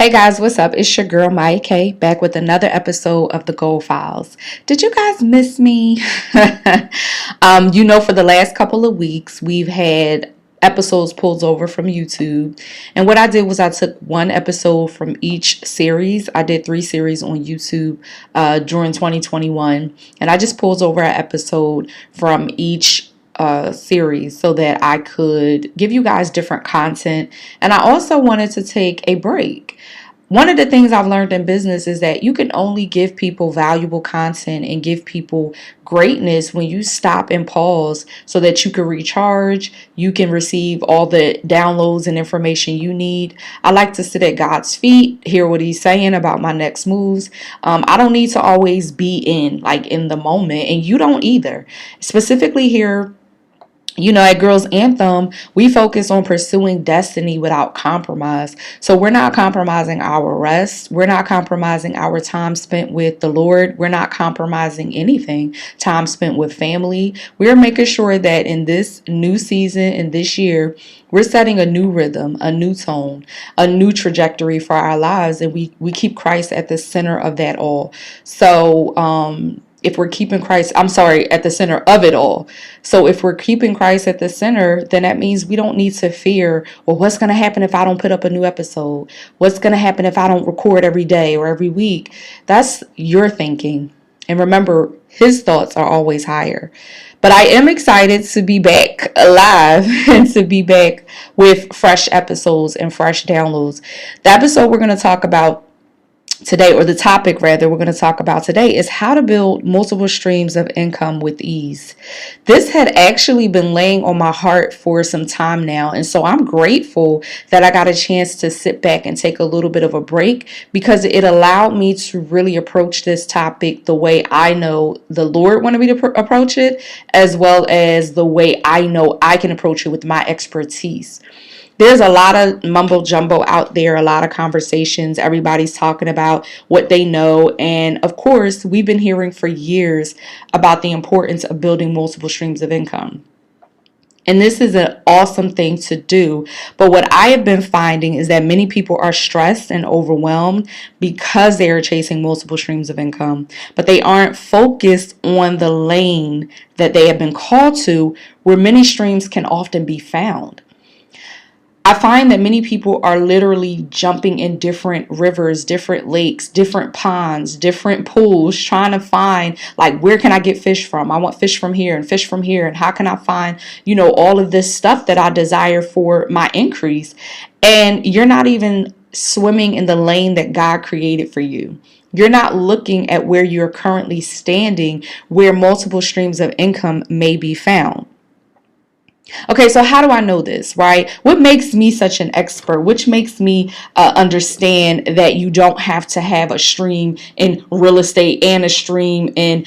Hey guys, what's up? It's your girl Maya K back with another episode of the Gold Files. Did you guys miss me? For the last couple of weeks, we've had episodes pulled over from YouTube. And what I did was I took one episode from each series. I did 3 series on YouTube during 2021. And I just pulled over an episode from each series so that I could give you guys different content. And I also wanted to take a break. One of the things I've learned in business is that you can only give people valuable content and give people greatness when you stop and pause so that you can recharge, you can receive all the downloads and information you need. I like to sit at God's feet, hear what he's saying about my next moves. I don't need to always be in the moment, and you don't either. Specifically here, at Girls Anthem, we focus on pursuing destiny without compromise. So we're not compromising our rest. We're not compromising our time spent with the Lord. We're not compromising anything. Time spent with family. We're making sure that in this new season, in this year, we're setting a new rhythm, a new tone, a new trajectory for our lives. And we keep Christ at the center of that all. So, if we're keeping Christ, at the center of it all. So if we're keeping Christ at the center, then that means we don't need to fear, well, what's going to happen if I don't put up a new episode? What's going to happen if I don't record every day or every week? That's your thinking. And remember, his thoughts are always higher. But I am excited to be back alive and to be back with fresh episodes and fresh downloads. The episode we're going to talk about today, or the topic rather, we're going to talk about today is how to build multiple streams of income with ease. This had actually been laying on my heart for some time now. And so I'm grateful that I got a chance to sit back and take a little bit of a break because it allowed me to really approach this topic the way I know the Lord wanted me to approach it, as well as the way I know I can approach it with my expertise. There's a lot of mumbo jumbo out there, a lot of conversations. Everybody's talking about what they know. And of course, we've been hearing for years about the importance of building multiple streams of income. And this is an awesome thing to do. But what I have been finding is that many people are stressed and overwhelmed because they are chasing multiple streams of income, but they aren't focused on the lane that they have been called to, where many streams can often be found. I find that many people are literally jumping in different rivers, different lakes, different ponds, different pools, trying to find, where can I get fish from? I want fish from here and fish from here. And how can I find, all of this stuff that I desire for my increase? And you're not even swimming in the lane that God created for you. You're not looking at where you're currently standing, where multiple streams of income may be found. Okay, so how do I know this, right? What makes me such an expert? Which makes me understand that you don't have to have a stream in real estate and a stream in,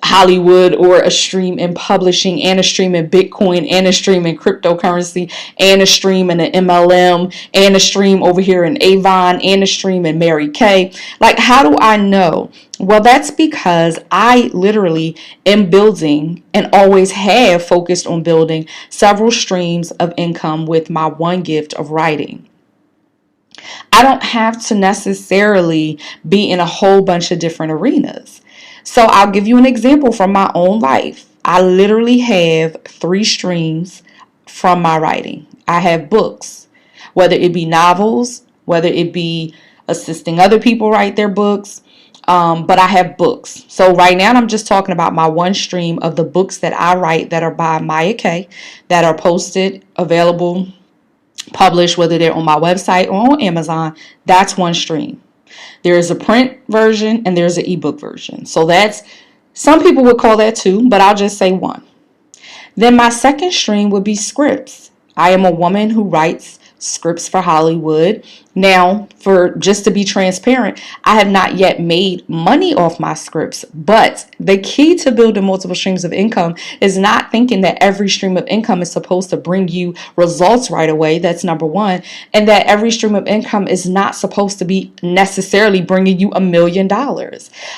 Hollywood, or a stream in publishing and a stream in Bitcoin and a stream in cryptocurrency and a stream in an MLM and a stream over here in Avon and a stream in Mary Kay. How do I know? Well, that's because I literally am building and always have focused on building several streams of income with my one gift of writing. I don't have to necessarily be in a whole bunch of different arenas. So I'll give you an example from my own life. I literally have 3 streams from my writing. I have books, whether it be novels, whether it be assisting other people write their books, but I have books. So right now I'm just talking about my one stream of the books that I write that are by Maya K, that are posted, available, published, whether they're on my website or on Amazon. That's one stream. There is a print version and there's an ebook version. So that's, some people would call that 2, but I'll just say 1. Then my second stream would be scripts. I am a woman who writes scripts for Hollywood. Now, for just to be transparent, I have not yet made money off my scripts, but the key to building multiple streams of income is not thinking that every stream of income is supposed to bring you results right away. That's number 1. And that every stream of income is not supposed to be necessarily bringing you $1 million.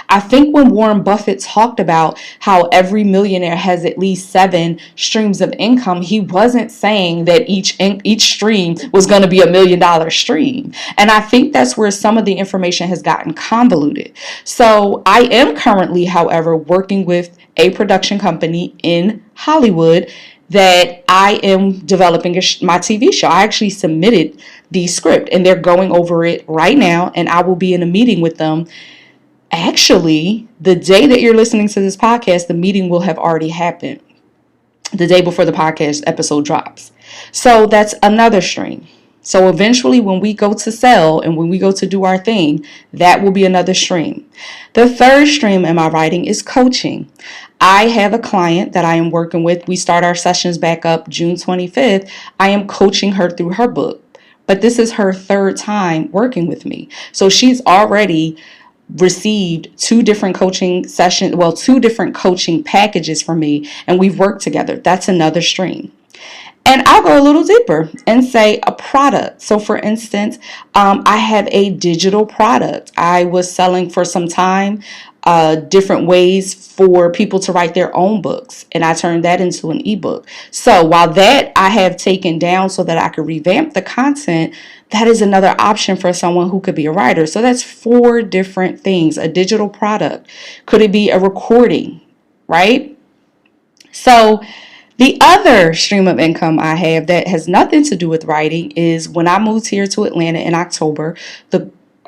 I think when Warren Buffett talked about how every millionaire has at least 7 streams of income, he wasn't saying that each stream was going to be $1 million stream. And I think that's where some of the information has gotten convoluted. So I am currently, however, working with a production company in Hollywood that I am developing my TV show. I actually submitted the script and they're going over it right now, and I will be in a meeting with them. Actually, the day that you're listening to this podcast, the meeting will have already happened, the day before the podcast episode drops. So that's another stream. So eventually when we go to sell and when we go to do our thing, that will be another stream. The third stream in my writing is coaching. I have a client that I am working with. We start our sessions back up June 25th. I am coaching her through her book. But this is her third time working with me. So she's already received 2 different coaching sessions, well, 2 different coaching packages from me, and we've worked together. That's another stream. And I'll go a little deeper and say a product. So for instance, I have a digital product. I was selling for some time different ways for people to write their own books. And I turned that into an ebook. So while that I have taken down so that I could revamp the content, that is another option for someone who could be a writer. So that's 4 different things. A digital product. Could it be a recording, right? So the other stream of income I have that has nothing to do with writing is when I moved here to Atlanta in October,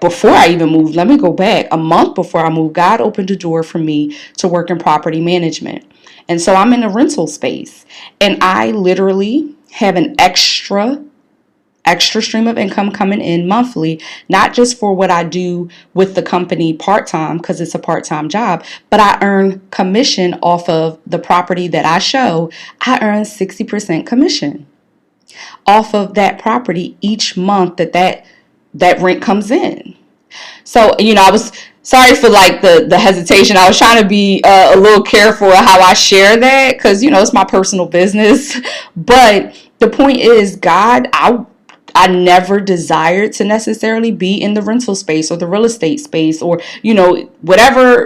before I even moved, let me go back, a month before I moved, God opened the door for me to work in property management. And so I'm in a rental space, and I literally have an extra stream of income coming in monthly, not just for what I do with the company part-time, because it's a part-time job, but I earn commission off of the property that I show. I earn 60% commission off of that property each month that rent comes in. So, I was sorry for like the hesitation. I was trying to be a little careful of how I share that, because, it's my personal business. But the point is, God, I never desired to necessarily be in the rental space or the real estate space or,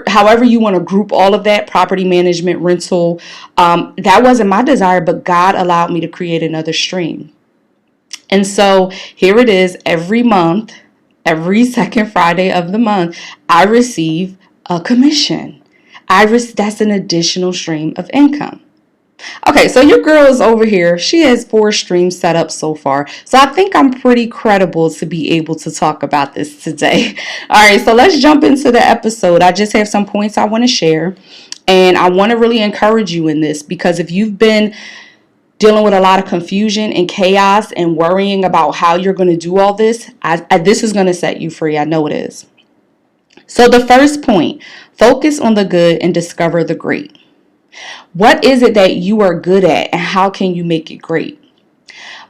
however you want to group all of that, property management, rental. That wasn't my desire, but God allowed me to create another stream. And so here it is, every month, every second Friday of the month, I receive a commission. That's an additional stream of income. Okay, so your girl is over here. She has 4 streams set up so far. So I think I'm pretty credible to be able to talk about this today. All right, so let's jump into the episode. I just have some points I want to share. And I want to really encourage you in this, because if you've been dealing with a lot of confusion and chaos and worrying about how you're going to do all this, this is going to set you free. I know it is. So the first point, focus on the good and discover the great. What is it that you are good at, and how can you make it great?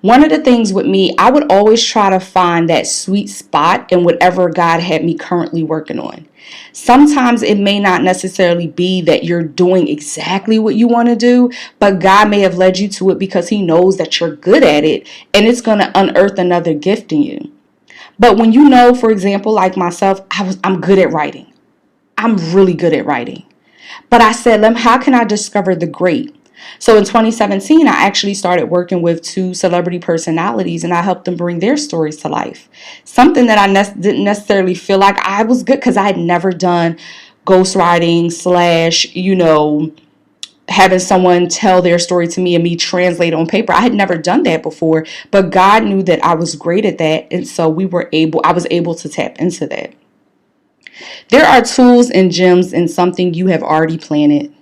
One of the things with me, I would always try to find that sweet spot in whatever God had me currently working on. Sometimes it may not necessarily be that you're doing exactly what you want to do, but God may have led you to it because He knows that you're good at it, and it's going to unearth another gift in you. But when for example, like myself, I'm good at writing. I'm really good at writing. But I said, how can I discover the great? So in 2017, I actually started working with 2 celebrity personalities, and I helped them bring their stories to life. Something that I didn't necessarily feel like I was good, because I had never done ghostwriting / having someone tell their story to me and me translate on paper. I had never done that before, but God knew that I was great at that. And so I was able to tap into that. There are tools and gems in something you have already planted.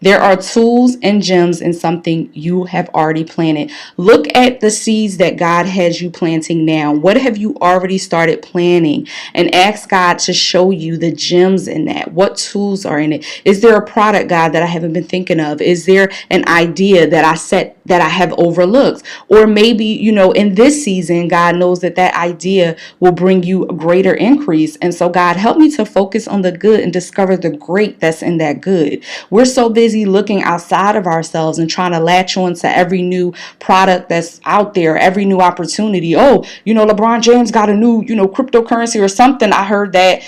There are tools and gems in something you have already planted. Look at the seeds that God has you planting now. What have you already started planting? And ask God to show you the gems in that. What tools are in it? Is there a product, God, that I haven't been thinking of? Is there an idea that I have overlooked? Or maybe, in this season, God knows that idea will bring you a greater increase. And so, God, help me to focus on the good and discover the great that's in that good. We're so busy looking outside of ourselves and trying to latch on to every new product that's out there, every new opportunity. Oh, LeBron James got a new, cryptocurrency or something. I heard that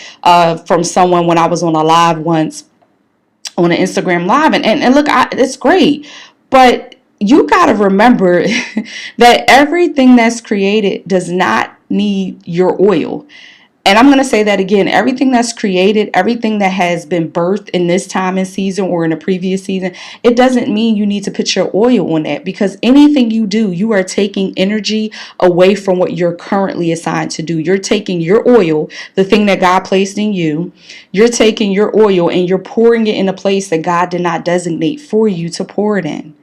from someone when I was on a live once, on an Instagram live. And look, it's great. But you got to remember that everything that's created does not need your oil. And I'm going to say that again. Everything that's created, everything that has been birthed in this time and season or in a previous season, it doesn't mean you need to put your oil on that, because anything you do, you are taking energy away from what you're currently assigned to do. You're taking your oil, the thing that God placed in you, you're taking your oil and you're pouring it in a place that God did not designate for you to pour it in.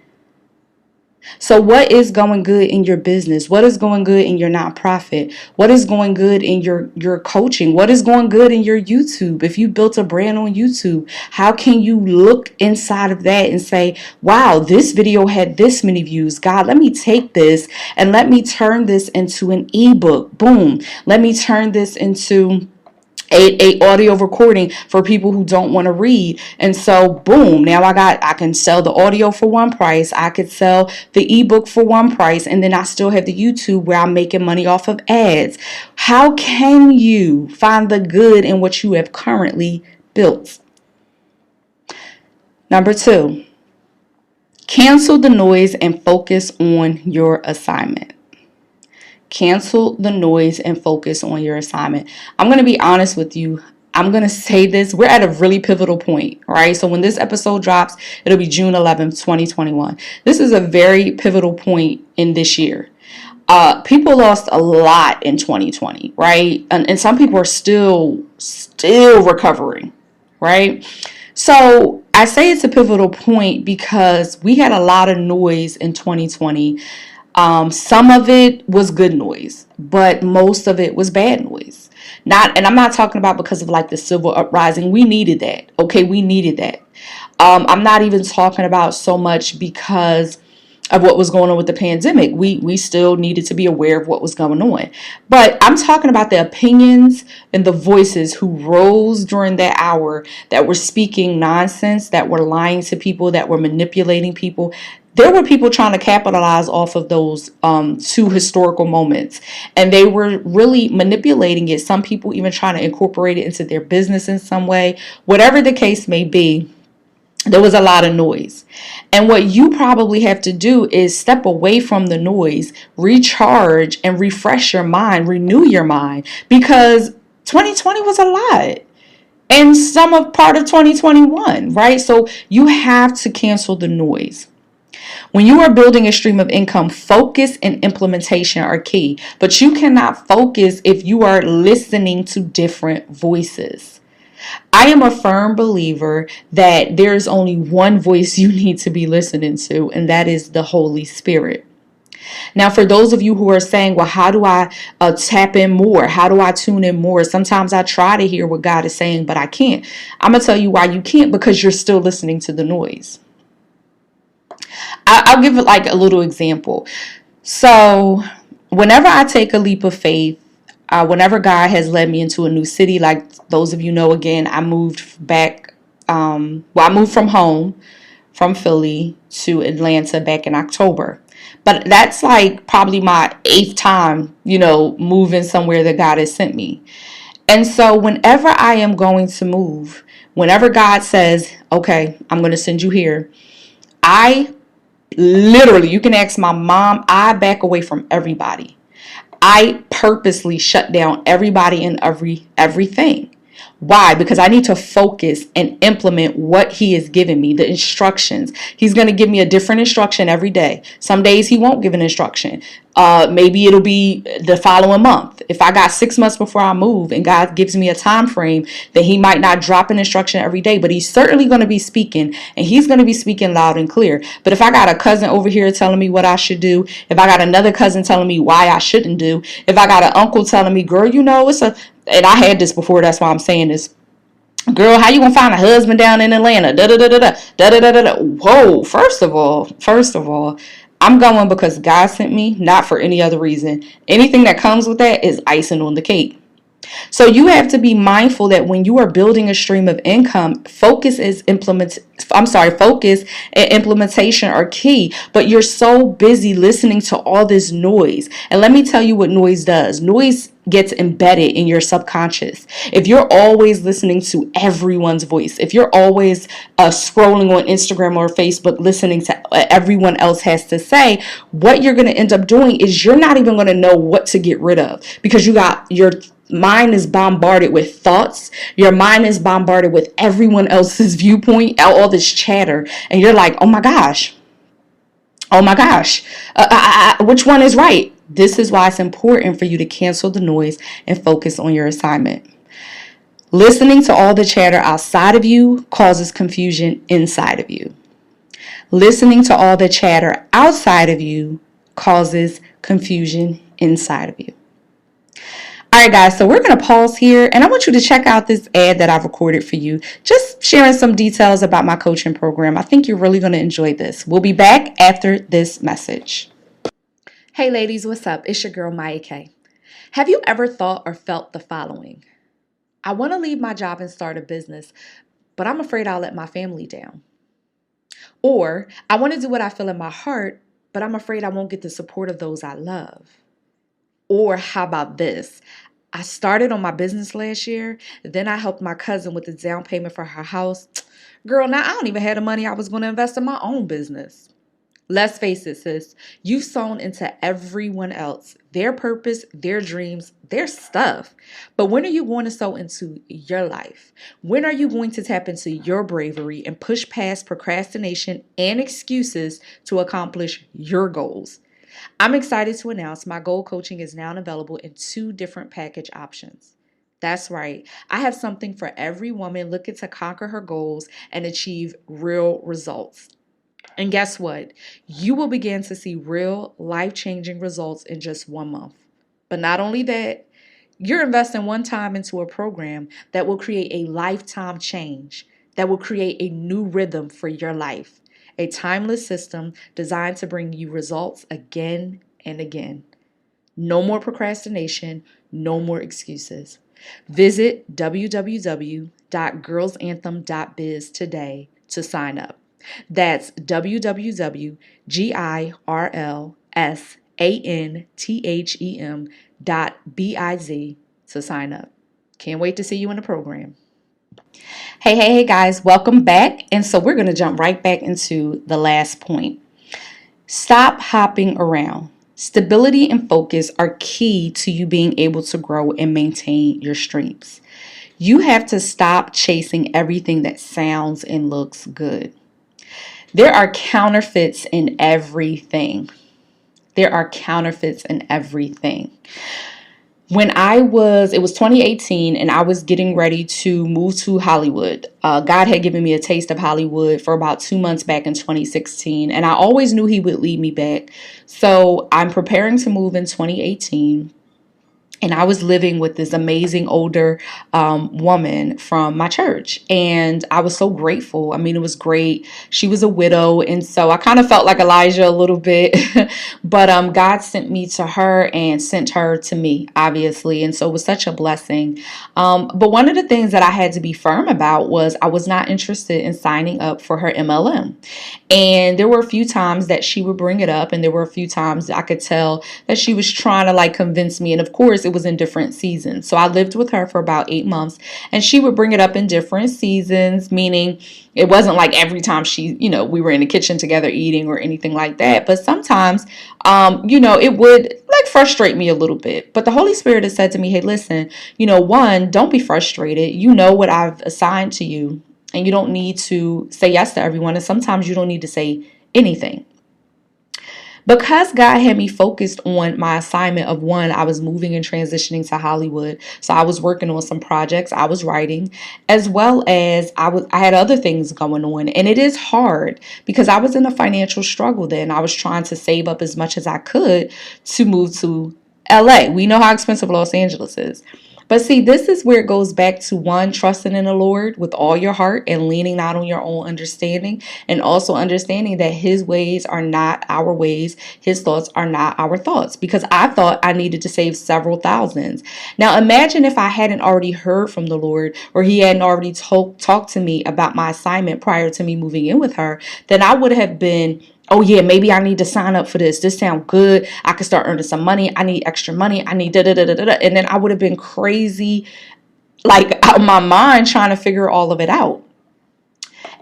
So what is going good in your business? What is going good in your nonprofit? What is going good in your coaching? What is going good in your YouTube? If you built a brand on YouTube, how can you look inside of that and say, wow, this video had this many views. God, let me take this and let me turn this into an ebook. Boom. Let me turn this into a audio recording for people who don't want to read. And so boom, now I can sell the audio for one price, I could sell the ebook for one price, and then I still have the YouTube where I'm making money off of ads. How can you find the good in what you have currently built? Number 2, cancel the noise and focus on your assignment. Cancel the noise and focus on your assignment. I'm going to be honest with you. I'm going to say this. We're at a really pivotal point, right? So when this episode drops, it'll be June 11th, 2021. This is a very pivotal point in this year. People lost a lot in 2020, right? And some people are still recovering, right? So I say it's a pivotal point because we had a lot of noise in 2020. Some of it was good noise, but most of it was bad noise. And I'm not talking about because of like the civil uprising. We needed that. Okay, we needed that. I'm not even talking about so much because of what was going on with the pandemic. We still needed to be aware of what was going on. But I'm talking about the opinions and the voices who rose during that hour that were speaking nonsense, that were lying to people, that were manipulating people. There were people trying to capitalize off of those 2 historical moments, and they were really manipulating it. Some people even trying to incorporate it into their business in some way. Whatever the case may be, there was a lot of noise. And what you probably have to do is step away from the noise, recharge and refresh your mind, renew your mind, because 2020 was a lot. And some of part of 2021, right? So you have to cancel the noise. When you are building a stream of income, focus and implementation are key. But you cannot focus if you are listening to different voices. I am a firm believer that there's only one voice you need to be listening to, and that is the Holy Spirit. Now, for those of you who are saying, well, how do I tap in more? How do I tune in more? Sometimes I try to hear what God is saying, but I can't. I'm going to tell you why you can't, because you're still listening to the noise. I'll give it like a little example. So whenever I take a leap of faith, whenever God has led me into a new city, like those of you know, again, I moved back. I moved from home, from Philly to Atlanta back in October. But that's like probably my 8th time, moving somewhere that God has sent me. And so whenever I am going to move, whenever God says, okay, I'm going to send you here, I literally, you can ask my mom, I back away from everybody. I purposely shut down everybody and everything. Why? Because I need to focus and implement what he has given me, the instructions. He's going to give me a different instruction every day. Some days he won't give an instruction. Maybe it'll be the following month. If I got 6 months before I move and God gives me a time frame, then he might not drop an instruction every day, but he's certainly going to be speaking, and he's going to be speaking loud and clear. But if I got a cousin over here telling me what I should do, if I got another cousin telling me why I shouldn't do, if I got an uncle telling me, girl, and I had this before, that's why I'm saying this. Girl, how you gonna find a husband down in Atlanta? Da da da da da da da da da. Whoa! First of all, I'm going because God sent me, not for any other reason. Anything that comes with that is icing on the cake. So you have to be mindful that when you are building a stream of income, focus and implementation are key. But you're so busy listening to all this noise. And let me tell you what noise does. Noise gets embedded in your subconscious. If you're always listening to everyone's voice, if you're always scrolling on Instagram or Facebook listening to everyone else has to say, what you're going to end up doing is you're not even going to know what to get rid of, because your mind is bombarded with thoughts. Your mind is bombarded with everyone else's viewpoint, all this chatter, and you're like, oh my gosh, which one is right? This is why it's important for you to cancel the noise and focus on your assignment. Listening to all the chatter outside of you causes confusion inside of you. Listening to all the chatter outside of you causes confusion inside of you. All right, guys, so we're going to pause here, and I want you to check out this ad that I've recorded for you, just sharing some details about my coaching program. I think you're really going to enjoy this. We'll be back after this message. Hey, ladies, what's up? It's your girl, Maya K. Have you ever thought or felt the following? I want to leave my job and start a business, but I'm afraid I'll let my family down. Or I want to do what I feel in my heart, but I'm afraid I won't get the support of those I love. Or how about this? I started on my business last year. Then I helped my cousin with the down payment for her house. Girl, now I don't even have the money I was going to invest in my own business. Let's face it, sis. You've sown into everyone else, their purpose, their dreams, their stuff. But when are you going to sow into your life? When are you going to tap into your bravery and push past procrastination and excuses to accomplish your goals? I'm excited to announce my goal coaching is now available in 2 different package options. That's right. I have something for every woman looking to conquer her goals and achieve real results. And guess what? You will begin to see real life-changing results in just 1 month. But not only that, you're investing one time into a program that will create a lifetime change, that will create a new rhythm for your life. A timeless system designed to bring you results again and again. No more procrastination, no more excuses. Visit www.girlsanthem.biz today to sign up. That's www.girlsanthem.biz to sign up. Can't wait to see you in the program. Hey guys, welcome back. And so we're going to jump right back into the last point. Stop hopping around. Stability and focus are key to you being able to grow and maintain your strengths. You have to stop chasing everything that sounds and looks good. There are counterfeits in everything. There are counterfeits in everything. It was 2018 and I was getting ready to move to Hollywood. God had given me a taste of Hollywood for about 2 months back in 2016. And I always knew he would lead me back. So I'm preparing to move in 2018. And I was living with this amazing older woman from my church. And I was so grateful. I mean, it was great. She was a widow. And so I kind of felt like Elijah a little bit. But God sent me to her and sent her to me, obviously. And so it was such a blessing. But one of the things that I had to be firm about was I was not interested in signing up for her MLM. And there were a few times that she would bring it up. And there were a few times I could tell that she was trying to like convince me. And of course, it was in different seasons. So I lived with her for about 8 months and she would bring it up in different seasons, meaning it wasn't like every time we were in the kitchen together eating or anything like that. But sometimes, it would like frustrate me a little bit. But the Holy Spirit has said to me, hey, listen, one, don't be frustrated. You know what I've assigned to you and you don't need to say yes to everyone. And sometimes you don't need to say anything. Because God had me focused on my assignment of one, I was moving and transitioning to Hollywood. So I was working on some projects I was writing, as well as I had other things going on. And it is hard because I was in a financial struggle then. I was trying to save up as much as I could to move to LA. We know how expensive Los Angeles is. But see, this is where it goes back to one, trusting in the Lord with all your heart and leaning not on your own understanding, and also understanding that his ways are not our ways. His thoughts are not our thoughts, because I thought I needed to save several thousands. Now, imagine if I hadn't already heard from the Lord, or he hadn't already talked to me about my assignment prior to me moving in with her, then I would have been oh yeah, maybe I need to sign up for this. This sounds good. I could start earning some money. I need extra money. I need da da da da da. And then I would have been crazy, like out of my mind trying to figure all of it out.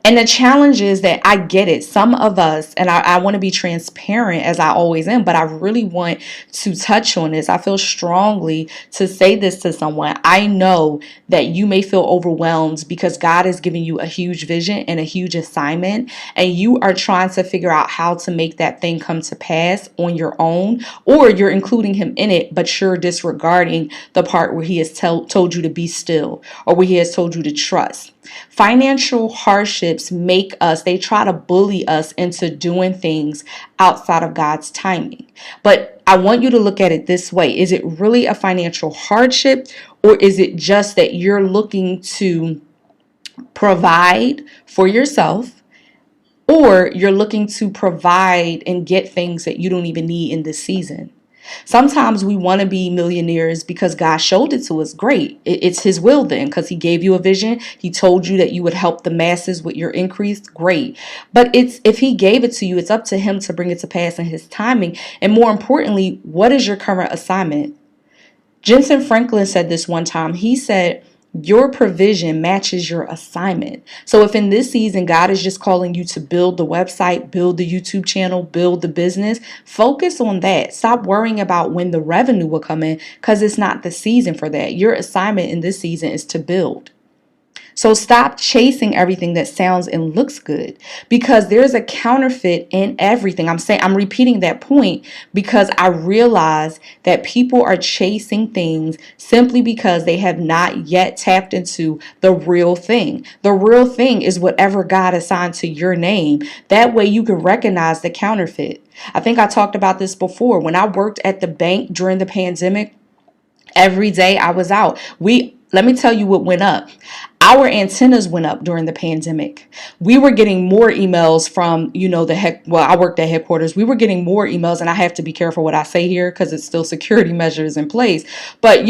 And the challenge is that I get it. Some of us, and I want to be transparent as I always am, but I really want to touch on this. I feel strongly to say this to someone. I know that you may feel overwhelmed because God is giving you a huge vision and a huge assignment, and you are trying to figure out how to make that thing come to pass on your own, or you're including Him in it, but you're disregarding the part where He has told you to be still, or where He has told you to trust. Financial hardships they try to bully us into doing things outside of God's timing. But I want you to look at it this way. Is it really a financial hardship, or is it just that you're looking to provide for yourself, or you're looking to provide and get things that you don't even need in this season? Sometimes we want to be millionaires because God showed it to us. Great. It's His will then, because He gave you a vision. He told you that you would help the masses with your increase. Great. But if He gave it to you, it's up to Him to bring it to pass in His timing. And more importantly, what is your current assignment? Jensen Franklin said this one time. He said, your provision matches your assignment. So if in this season God is just calling you to build the website, build the YouTube channel, build the business, focus on that. Stop worrying about when the revenue will come in, because it's not the season for that. Your assignment in this season is to build. So stop chasing everything that sounds and looks good, because there's a counterfeit in everything. I'm repeating that point because I realize that people are chasing things simply because they have not yet tapped into the real thing. The real thing is whatever God assigned to your name. That way you can recognize the counterfeit. I think I talked about this before. When I worked at the bank during the pandemic, every day I was out. Let me tell you what went up. Our antennas went up during the pandemic. We were getting more emails from, I worked at headquarters. We were getting more emails, and I have to be careful what I say here because it's still security measures in place. But,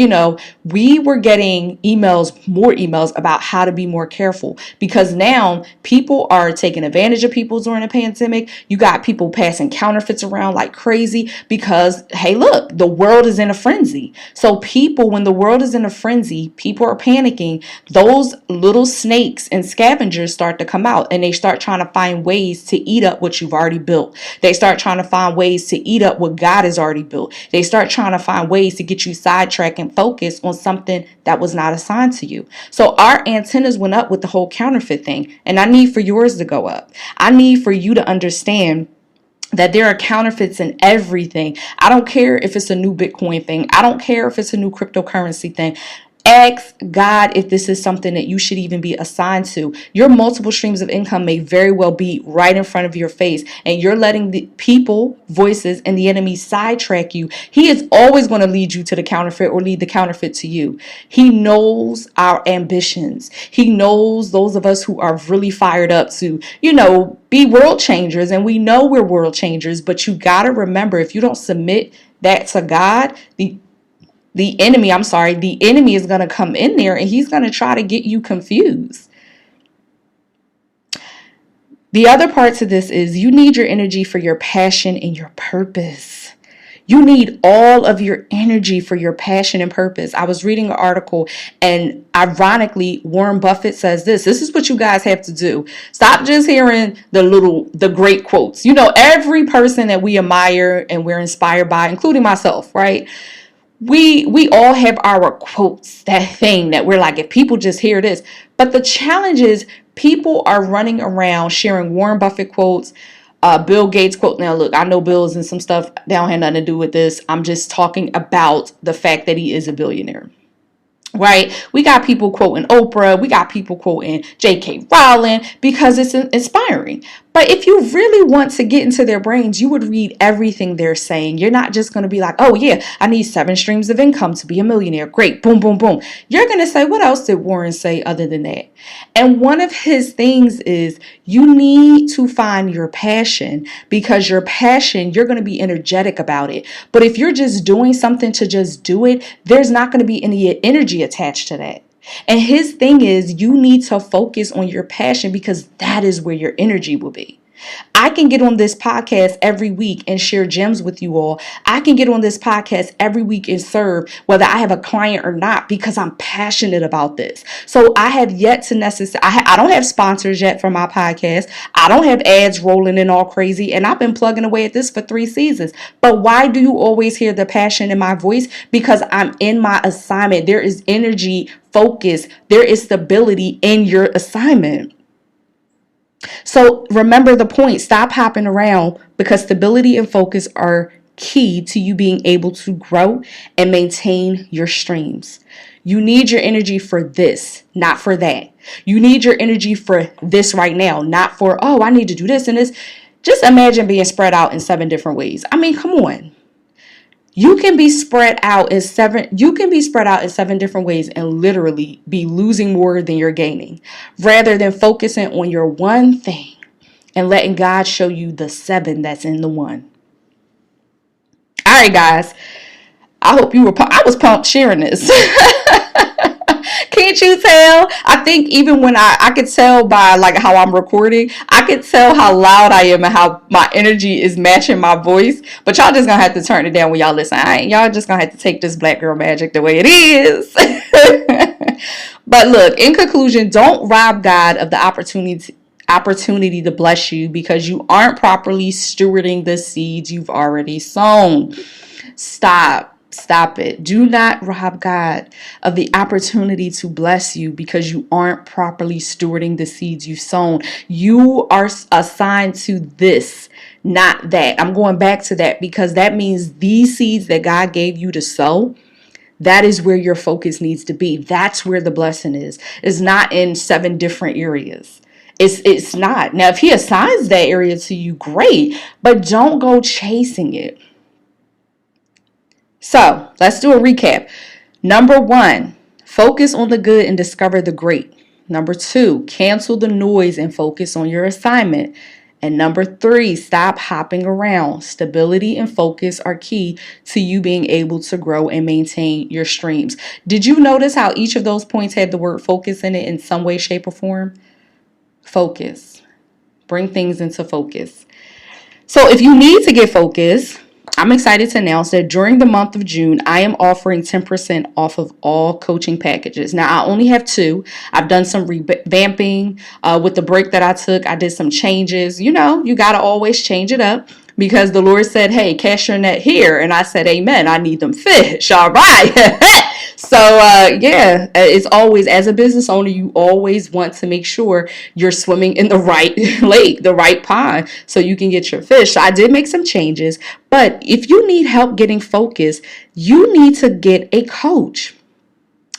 we were getting more emails about how to be more careful, because now people are taking advantage of people during the pandemic. You got people passing counterfeits around like crazy because, hey, look, the world is in a frenzy. So when the world is in a frenzy, people are panicking. Those little snakes and scavengers start to come out, and they start trying to find ways to eat up what you've already built. They start trying to find ways to eat up what God has already built. They start trying to find ways to get you sidetracked and focused on something that was not assigned to you. So our antennas went up with the whole counterfeit thing, and I need for yours to go up. I need for you to understand that there are counterfeits in everything. I don't care if it's a new Bitcoin thing. I don't care if it's a new cryptocurrency thing. Ask God if this is something that you should even be assigned to. Your multiple streams of income may very well be right in front of your face, and you're letting the people, voices, and the enemy sidetrack you. He is always going to lead you to the counterfeit or lead the counterfeit to you. He knows our ambitions. He knows those of us who are really fired up to, be world changers, and we know we're world changers, but you got to remember, if you don't submit that to God, the enemy is going to come in there, and he's going to try to get you confused. The other part to this is you need your energy for your passion and your purpose. You need all of your energy for your passion and purpose. I was reading an article, and ironically, Warren Buffett says this is what you guys have to do. Stop just hearing the great quotes. Every person that we admire and we're inspired by, including myself, right? We all have our quotes, that thing that we're like, if people just hear this. But the challenge is people are running around sharing Warren Buffett quotes, Bill Gates quote. Now, look, I know Bill's and some stuff that don't have nothing to do with this. I'm just talking about the fact that he is a billionaire. Right? We got people quoting Oprah. We got people quoting J.K. Rowling because it's inspiring. But if you really want to get into their brains, you would read everything they're saying. You're not just going to be like, oh yeah, I need 7 streams of income to be a millionaire. Great. Boom, boom, boom. You're going to say, what else did Warren say other than that? And one of his things is you need to find your passion, because your passion, you're going to be energetic about it. But if you're just doing something to just do it, there's not going to be any energy attached to that. And his thing is you need to focus on your passion, because that is where your energy will be. I can get on this podcast every week and share gems with you all. I can get on this podcast every week and serve, whether I have a client or not, because I'm passionate about this. So I have yet to I don't have sponsors yet for my podcast. I don't have ads rolling in all crazy. And I've been plugging away at this for 3 seasons. But why do you always hear the passion in my voice? Because I'm in my assignment. There is energy, focus, there is stability in your assignment. So remember the point. Stop hopping around, because stability and focus are key to you being able to grow and maintain your streams. You need your energy for this, not for that. You need your energy for this right now, not for, oh, I need to do this and this. Just imagine being spread out in 7 different ways. I mean, come on. You can be spread out in 7 different ways and literally be losing more than you're gaining, rather than focusing on your one thing and letting God show you the 7 that's in the one. All right, guys. I hope you were I was pumped sharing this. Can't you tell? I think even when I could tell by like how I'm recording, I could tell how loud I am and how my energy is matching my voice. But y'all just gonna have to turn it down when y'all listen. Y'all just gonna have to take this black girl magic the way it is. But look, in conclusion, don't rob God of the opportunity to bless you because you aren't properly stewarding the seeds you've already sown. Stop it. Do not rob God of the opportunity to bless you because you aren't properly stewarding the seeds you've sown. You are assigned to this, not that. I'm going back to that because that means these seeds that God gave you to sow, that is where your focus needs to be. That's where the blessing is. It's not in 7 different areas. It's not. Now, if he assigns that area to you, great, but don't go chasing it. So let's do a recap. Number 1, focus on the good and discover the great. Number 2, cancel the noise and focus on your assignment. And number 3, stop hopping around. Stability and focus are key to you being able to grow and maintain your streams. Did you notice how each of those points had the word focus in it in some way, shape, or form? Focus. Bring things into focus. So if you need to get focused, I'm excited to announce that during the month of June, I am offering 10% off of all coaching packages. Now, I only have 2. I've done some revamping with the break that I took. I did some changes. You know, you got to always change it up because the Lord said, hey, cast your net here. And I said, amen. I need them fish. All right. So, yeah, it's always, as a business owner, you always want to make sure you're swimming in the right lake, the right pond, so you can get your fish. So I did make some changes, but if you need help getting focused, you need to get a coach.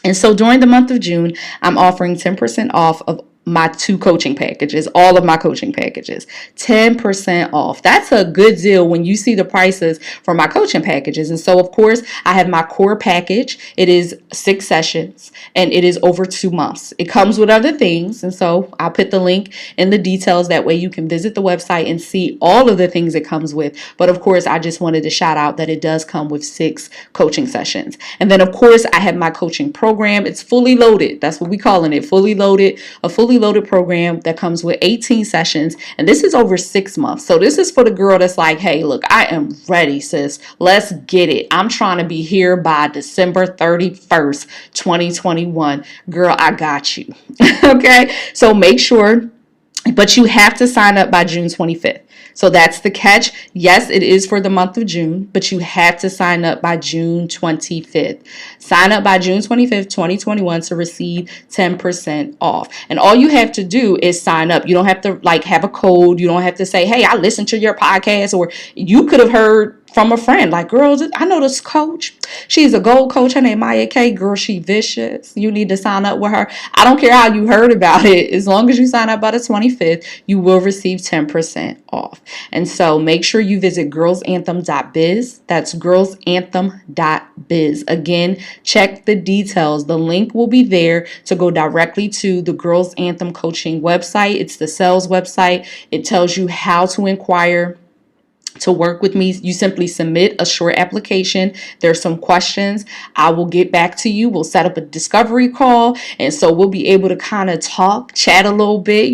And so during the month of June, I'm offering 10% off of my 2 coaching packages, all of my coaching packages, 10% off. That's a good deal when you see the prices for my coaching packages. And so, of course, I have my core package. It is 6 sessions and it is over 2 months. It comes with other things. And so I'll put the link in the details. That way you can visit the website and see all of the things it comes with. But of course, I just wanted to shout out that it does come with 6 coaching sessions. And then, of course, I have my coaching program. It's fully loaded. That's what we're calling it. Fully loaded. A fully loaded program that comes with 18 sessions, and this is over 6 months. So this is for the girl that's like, hey, look, I am ready, sis. Let's get it. I'm trying to be here by December 31st, 2021. Girl, I got you. Okay, so make sure, but you have to sign up by June 25th. So that's the catch. Yes, it is for the month of June, but you have to sign up by June 25th. Sign up by June 25th, 2021 to receive 10% off. And all you have to do is sign up. You don't have to have a code. You don't have to say, hey, I listened to your podcast, or you could have heard from a friend, like, girls, I know this coach. She's a gold coach. Her name Maya K. Girl, she vicious. You need to sign up with her. I don't care how you heard about it. As long as you sign up by the 25th, you will receive 10% off. And so make sure you visit girlsanthem.biz. That's girlsanthem.biz. Again, check the details. The link will be there to go directly to the Girls Anthem coaching website. It's the sales website. It tells you how to inquire to work with me, you simply submit a short application. There's some questions. I will get back to you. We'll set up a discovery call. And so we'll be able to kind of chat a little bit,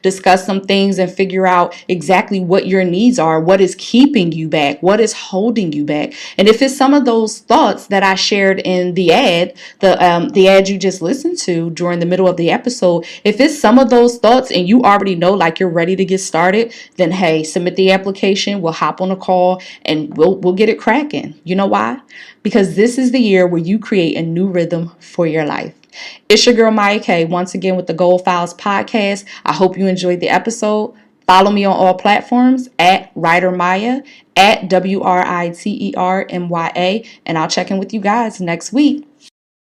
discuss some things and figure out exactly what your needs are, what is keeping you back, what is holding you back. And if it's some of those thoughts that I shared in the ad you just listened to during the middle of the episode, if it's some of those thoughts and you already know like you're ready to get started, then hey, submit the application. We'll hop on a call and we'll get it cracking. You know why? Because this is the year where you create a new rhythm for your life. It's your girl Maya K, once again with the Gold Files podcast. I hope you enjoyed the episode. Follow me on all platforms at Writer Maya, at WRITERMYA, and I'll check in with you guys next week.